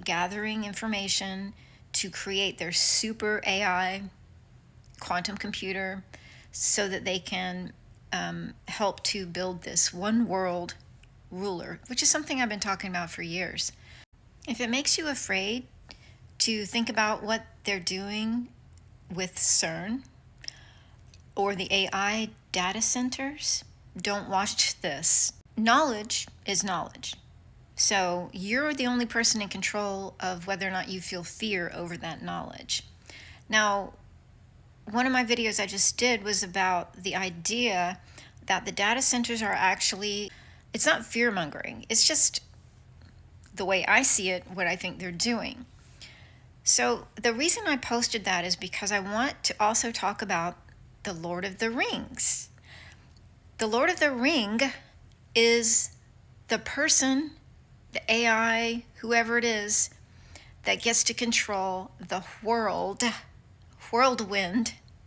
gathering information to create their super AI quantum computer so that they can help to build this one world ruler, which is something I've been talking about for years. If it makes you afraid to think about what they're doing with CERN or the AI data centers, don't watch this. Knowledge is knowledge. So you're the only person in control of whether or not you feel fear over that knowledge. Now, one of my videos I just did was about the idea that the data centers are actually, it's not fear-mongering, it's just the way I see it, what I think they're doing. So the reason I posted that is because I want to also talk about the Lord of the Rings. The Lord of the Ring is the person, the AI, whoever it is, that gets to control the whirlwind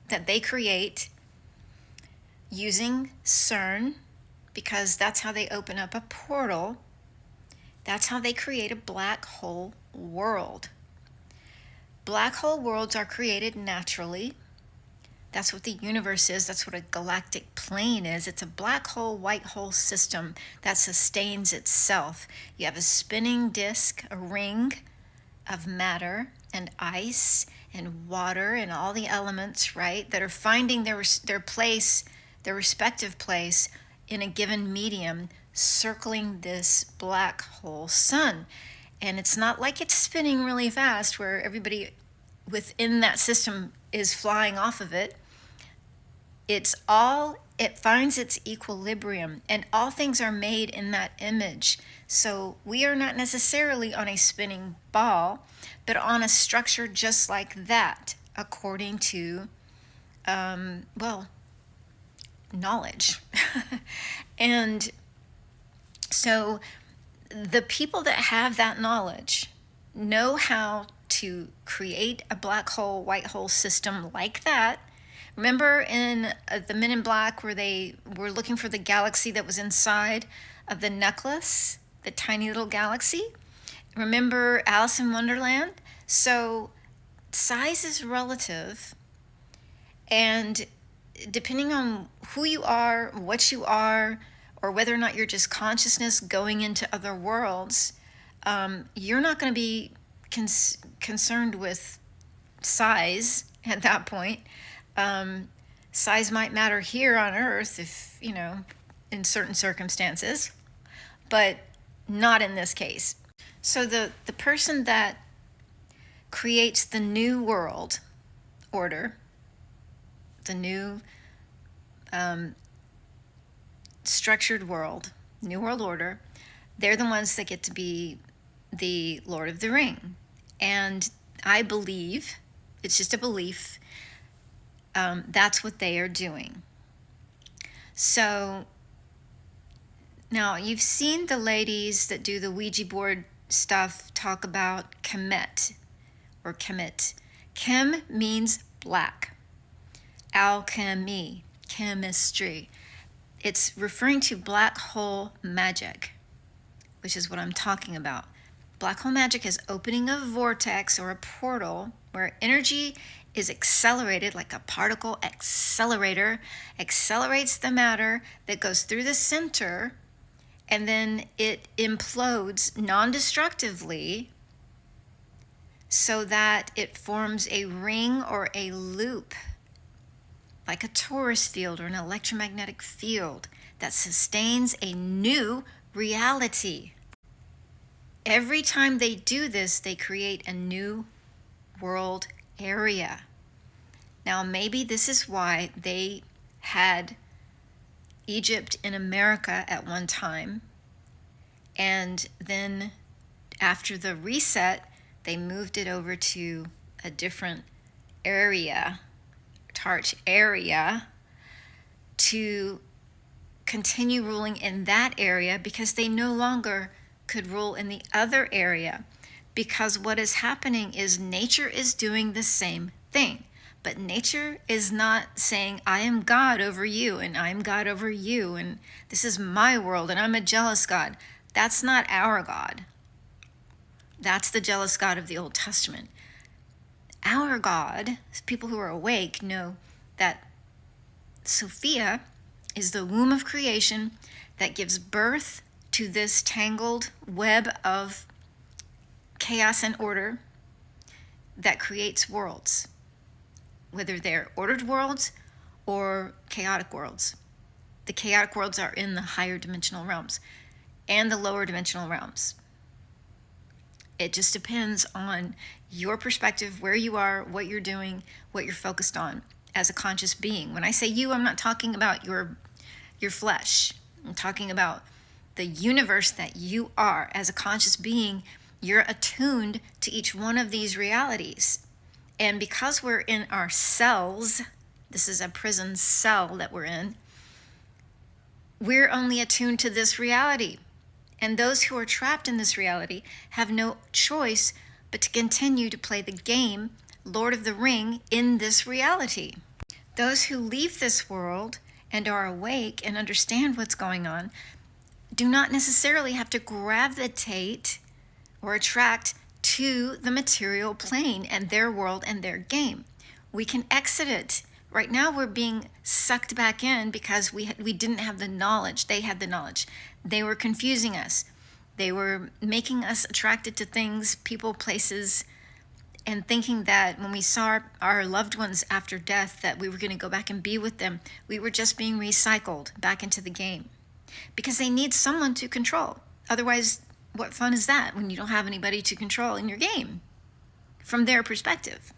that they create using CERN, because that's how they open up a portal. That's how they create a black hole world. Black hole worlds are created naturally. That's what the universe is. That's what a galactic plane is. It's a black hole, white hole system that sustains itself. You have a spinning disk, a ring of matter and ice and water and all the elements, right, that are finding their place, their respective place in a given medium, circling this black hole sun. And it's not like it's spinning really fast where everybody within that system is flying off of it. It finds its equilibrium, and all things are made in that image. So we are not necessarily on a spinning ball, but on a structure just like that, according to, knowledge. And so the people that have that knowledge know how to create a black hole, white hole system like that. Remember in the Men in Black where they were looking for the galaxy that was inside of the necklace, the tiny little galaxy? Remember Alice in Wonderland? So size is relative, and depending on who you are, what you are, or whether or not you're just consciousness going into other worlds, you're not going to be concerned with size at that point. Size might matter here on Earth if, in certain circumstances, but not in this case. So the person that creates the new world order, the new structured world, new world order, they're the ones that get to be the Lord of the Ring. And I believe, it's just a belief, that's what they are doing. So now you've seen the ladies that do the Ouija board stuff talk about Kemet or Kemet. Chem means black. Alchemy, chemistry. It's referring to black hole magic, which is what I'm talking about. Black hole magic is opening a vortex or a portal where energy is accelerated like a particle accelerator, accelerates the matter that goes through the center, and then it implodes non-destructively so that it forms a ring or a loop, like a torus field or an electromagnetic field that sustains a new reality. Every time they do this, they create a new world area. Now, maybe this is why they had Egypt in America at one time, and then after the reset, they moved it over to a different area, Tarch area, to continue ruling in that area because they no longer could rule in the other area. Because what is happening is nature is doing the same thing. But nature is not saying, I am God over you, and I am God over you, and this is my world, and I'm a jealous God. That's not our God. That's the jealous God of the Old Testament. Our God, people who are awake, know that Sophia is the womb of creation that gives birth to this tangled web of chaos and order that creates worlds, whether they're ordered worlds or chaotic worlds. The chaotic worlds are in the higher dimensional realms and the lower dimensional realms. It just depends on your perspective, where you are, what you're doing, what you're focused on as a conscious being. When I say you, I'm not talking about your flesh. I'm talking about the universe that you are as a conscious being. You're attuned to each one of these realities. And because we're in our cells, this is a prison cell that we're in, we're only attuned to this reality. And those who are trapped in this reality have no choice but to continue to play the game, Lord of the Ring, in this reality. Those who leave this world and are awake and understand what's going on do not necessarily have to gravitate or attract to the material plane and their world and their game. We can exit it. Right now we're being sucked back in because we didn't have the knowledge. They had the knowledge. They were confusing us. They were making us attracted to things, people, places, and thinking that when we saw our loved ones after death that we were going to go back and be with them. We were just being recycled back into the game because they need someone to control. Otherwise, what fun is that when you don't have anybody to control in your game from their perspective?